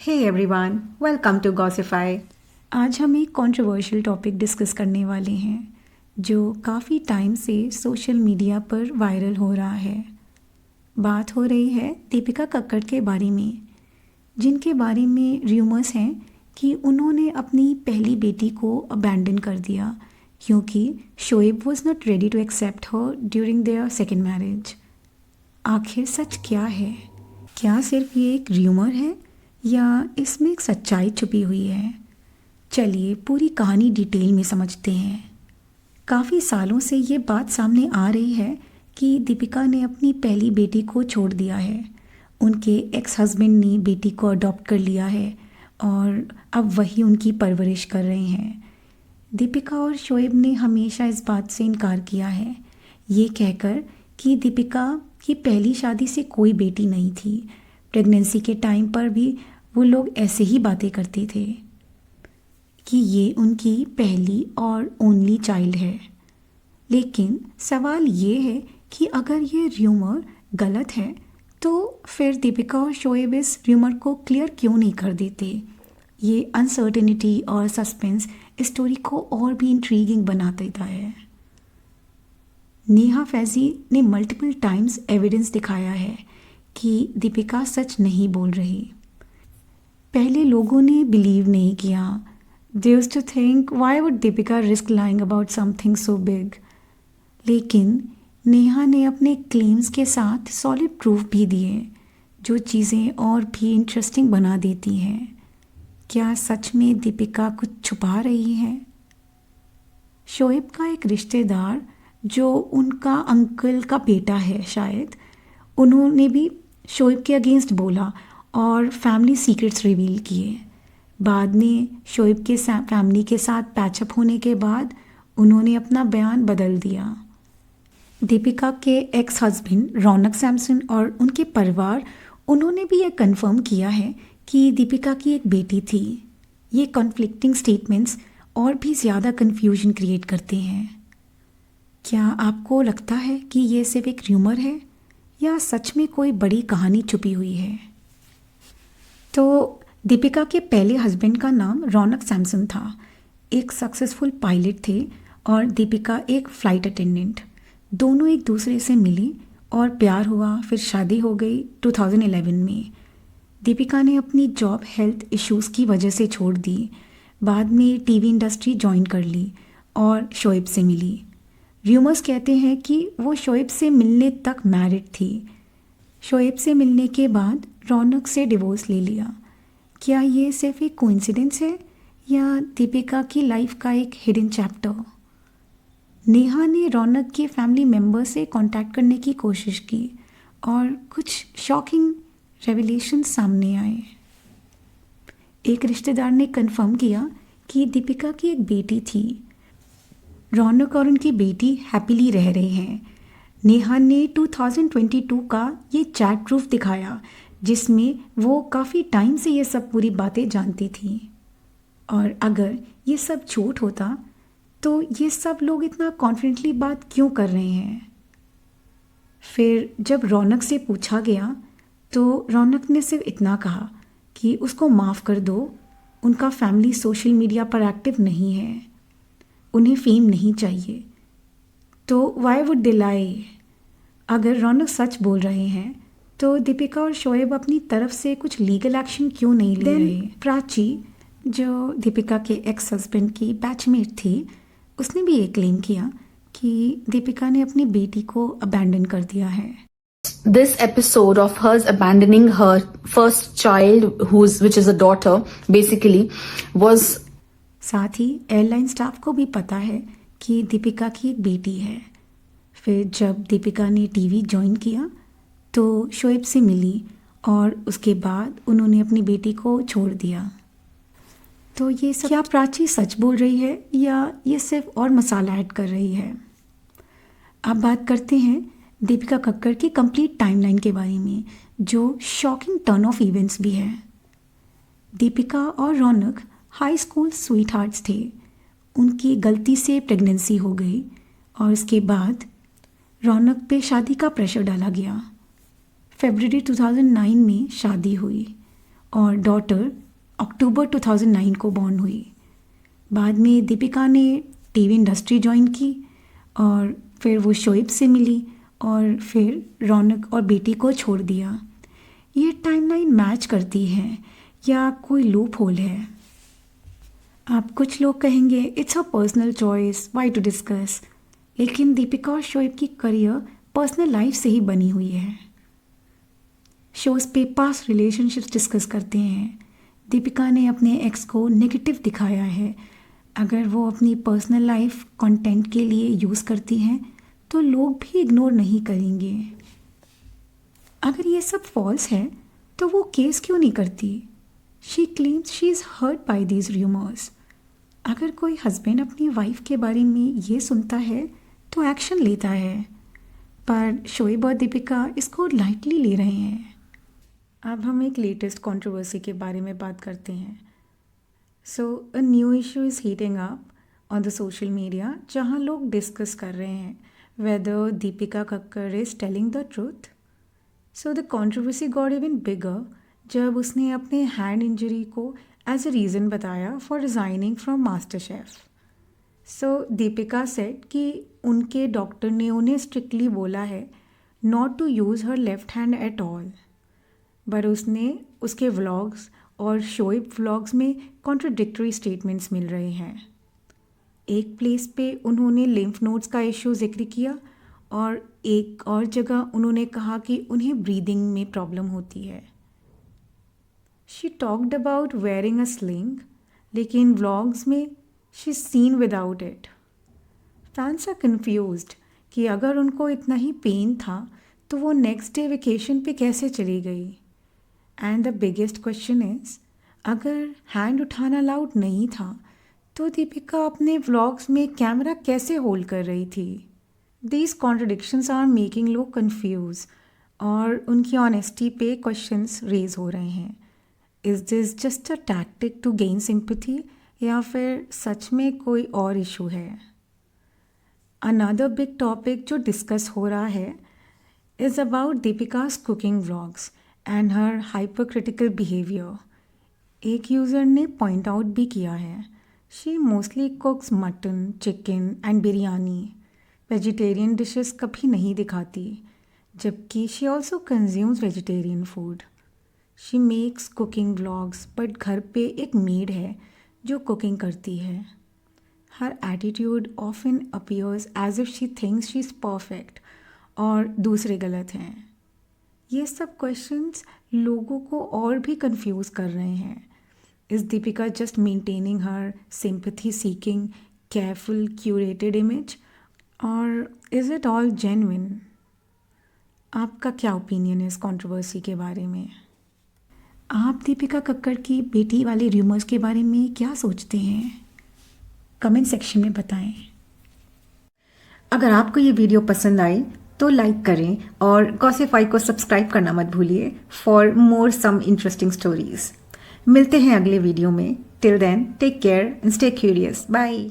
Hey everyone, welcome to Gossify. आज हम एक कंट्रोवर्शियल टॉपिक डिस्कस करने वाले हैं जो काफ़ी टाइम से सोशल मीडिया पर वायरल हो रहा है। बात हो रही है दीपिका कक्कड़ के बारे में, जिनके बारे में र्यूमर्स हैं कि उन्होंने अपनी पहली बेटी को अबैंडन कर दिया क्योंकि Shoaib was not ready to accept her during their second marriage. आखिर सच क्या है? क्या सिर्फ ये एक र्यूमर है या इसमें एक सच्चाई छुपी हुई है? चलिए पूरी कहानी डिटेल में समझते हैं। काफ़ी सालों से ये बात सामने आ रही है कि दीपिका ने अपनी पहली बेटी को छोड़ दिया है। उनके एक्स हस्बैंड ने बेटी को अडॉप्ट कर लिया है और अब वही उनकी परवरिश कर रहे हैं। दीपिका और शोएब ने हमेशा इस बात से इनकार किया है, ये कहकर कि दीपिका की पहली शादी से कोई बेटी नहीं थी। प्रेगनेंसी के टाइम पर भी वो लोग ऐसे ही बातें करते थे कि ये उनकी पहली और ओनली चाइल्ड है। लेकिन सवाल ये है कि अगर ये र्यूमर गलत है तो फिर दीपिका और शोएब इस र्यूमर को क्लियर क्यों नहीं कर देते? ये अनसर्टेनिटी और सस्पेंस इस स्टोरी को और भी इंट्रीगिंग बना देता है। नेहा फैज़ी ने मल्टीपल टाइम्स एविडेंस दिखाया है कि दीपिका सच नहीं बोल रही। पहले लोगों ने बिलीव नहीं किया। They used to think why would Deepika risk lying about something so big. लेकिन नेहा ने अपने क्लेम्स के साथ सॉलिड प्रूफ भी दिए जो चीज़ें और भी इंटरेस्टिंग बना देती हैं। क्या सच में दीपिका कुछ छुपा रही है? शोएब का एक रिश्तेदार जो उनका अंकल का बेटा है शायद, उन्होंने भी शोएब के अगेंस्ट बोला और फैमिली सीक्रेट्स रिवील किए। बाद में शोएब के फैमिली के साथ पैचअप होने के बाद उन्होंने अपना बयान बदल दिया। दीपिका के एक्स हस्बैंड रौनक सैमसन और उनके परिवार, उन्होंने भी ये कंफर्म किया है कि दीपिका की एक बेटी थी। ये कॉन्फ्लिक्टिंग स्टेटमेंट्स और भी ज़्यादा कन्फ्यूजन क्रिएट करते हैं। क्या आपको लगता है कि ये सिर्फ एक र्यूमर है या सच में कोई बड़ी कहानी छुपी हुई है? तो दीपिका के पहले हस्बैंड का नाम रौनक सैमसन था। एक सक्सेसफुल पायलट थे और दीपिका एक फ़्लाइट अटेंडेंट। दोनों एक दूसरे से मिली और प्यार हुआ, फिर शादी हो गई 2011 में। दीपिका ने अपनी जॉब हेल्थ इश्यूज़ की वजह से छोड़ दी। बाद में टीवी इंडस्ट्री ज्वाइन कर ली और शोएब से मिली। र्यूमर्स कहते हैं कि वो शोएब से मिलने तक मैरिड थी। शोएब से मिलने के बाद रौनक से डिवोर्स ले लिया। क्या ये सिर्फ एक कोइंसिडेंस है या दीपिका की लाइफ का एक हिडन चैप्टर? नेहा ने रौनक के फैमिली मेम्बर से कांटेक्ट करने की कोशिश की और कुछ शॉकिंग रेवलेशन सामने आए। एक रिश्तेदार ने कंफर्म किया कि दीपिका की एक बेटी थी। रौनक और उनकी बेटी हैप्पीली रह रहे हैं। नेहा ने 2022 का ये चैट प्रूफ दिखाया जिसमें वो काफ़ी टाइम से ये सब पूरी बातें जानती थी। और अगर ये सब झूठ होता तो ये सब लोग इतना कॉन्फिडेंटली बात क्यों कर रहे हैं? फिर जब रौनक से पूछा गया तो रौनक ने सिर्फ इतना कहा कि उसको माफ़ कर दो, उनका फैमिली सोशल मीडिया पर एक्टिव नहीं है, उन्हें फेम नहीं चाहिए। तो वाई वुड दे लाई? अगर रौनक सच बोल रहे हैं तो दीपिका और शोएब अपनी तरफ से कुछ लीगल एक्शन क्यों नहीं ले रहे? प्राची, जो दीपिका के एक्स हस्बैंड की बैचमेट थी, उसने भी ये क्लेम किया कि दीपिका ने अपनी बेटी को अबैंडन कर दिया है। This episode of hers abandoning her first child, which is a daughter, basically was. साथ ही एयरलाइन स्टाफ को भी पता है कि दीपिका की एक बेटी है। फिर जब दीपिका ने टीवी ज्वाइन किया तो शोएब से मिली और उसके बाद उन्होंने अपनी बेटी को छोड़ दिया। तो ये सब क्या प्राची सच बोल रही है या ये सिर्फ और मसाला ऐड कर रही है? अब बात करते हैं दीपिका कक्कड़ की कंप्लीट टाइमलाइन के बारे में, जो शॉकिंग टर्न ऑफ इवेंट्स भी है। दीपिका और रौनक हाई स्कूल स्वीट हार्ट्स थे। उनकी गलती से प्रेगनेंसी हो गई और उसके बाद रौनक पे शादी का प्रेशर डाला गया। फरवरी 2009 में शादी हुई और डॉटर अक्टूबर 2009 को बॉर्न हुई। बाद में दीपिका ने टीवी इंडस्ट्री ज्वाइन की और फिर वो शोएब से मिली और फिर रौनक और बेटी को छोड़ दिया। ये टाइमलाइन मैच करती है या कोई लूप होल है? आप कुछ लोग कहेंगे it's a personal choice, why to discuss, लेकिन दीपिका और शोएब की करियर पर्सनल लाइफ से ही बनी हुई है। शोज पे पास्ट रिलेशनशिप्स डिस्कस करते हैं। दीपिका ने अपने एक्स को नेगेटिव दिखाया है। अगर वो अपनी पर्सनल लाइफ कंटेंट के लिए यूज़ करती हैं तो लोग भी इग्नोर नहीं करेंगे। अगर ये सब फॉल्स है तो वो केस क्यों नहीं करती? She claims she is hurt by these rumours. अगर कोई हस्बैंड अपनी वाइफ के बारे में ये सुनता है तो एक्शन लेता है, पर शोएब और दीपिका इसको लाइटली ले रहे हैं। अब हम एक लेटेस्ट कंट्रोवर्सी के बारे में बात करते हैं। So a new issue is heating up on the social media, जहाँ लोग डिस्कस कर रहे हैं whether Deepika Kakkar is telling the truth. So the controversy got even bigger जब उसने अपने हैंड इंजरी को एज अ रीज़न बताया for resigning from MasterChef. So Deepika said कि उनके डॉक्टर ने उन्हें स्ट्रिक्टली बोला है not to use her left hand at all, पर उसने उसके व्लॉग्स और शोएब व्लॉग्स में कॉन्ट्रडिक्टरी स्टेटमेंट्स मिल रहे हैं। एक प्लेस पे उन्होंने लिम्फ नोड्स का इशू जिक्र किया और एक और जगह उन्होंने कहा कि उन्हें ब्रीदिंग में प्रॉब्लम होती है। She talked about wearing a sling, लेकिन व्लॉग्स में she seen without it. Fans are confused कि अगर उनको इतना ही पेन था तो वो नेक्स्ट डे वेकेशन पे कैसे चली गई। And the biggest question is, अगर हैंड उठाना अलाउड नहीं था तो दीपिका अपने व्लॉग्स में कैमरा कैसे होल्ड कर रही थी? दीज कॉन्ट्रडिक्शंस आर मेकिंग लोग कन्फ्यूज और उनकी ऑनेस्टी पे क्वेश्चंस रेज हो रहे हैं। Is this just a tactic to gain sympathy या फिर सच में कोई और इशू है? अनदर बिग टॉपिक जो डिस्कस हो रहा है is about Deepika's cooking vlogs and her hypercritical behaviour. एक यूज़र ने पॉइंट आउट भी किया है, she mostly cooks mutton, chicken and biryani, vegetarian dishes कभी नहीं दिखाती, जबकि she also consumes vegetarian food. She makes cooking vlogs but घर पे एक मेड है जो कुकिंग करती है। Her attitude often appears as if she thinks she is perfect और दूसरे गलत हैं। ये सब क्वेश्चंस लोगों को और भी कंफ्यूज कर रहे हैं। Is Deepika just maintaining her sympathy seeking careful curated image और इज़ इट ऑल जेन्युइन? आपका क्या ओपिनियन है इस कंट्रोवर्सी के बारे में? आप दीपिका कक्कर की बेटी वाले र्यूमर्स के बारे में क्या सोचते हैं? कमेंट सेक्शन में बताएं। अगर आपको ये वीडियो पसंद आई तो लाइक करें और गॉसिफाई को सब्सक्राइब करना मत भूलिए for more some interesting stories. मिलते हैं अगले वीडियो में। Till then take care and stay curious. Bye.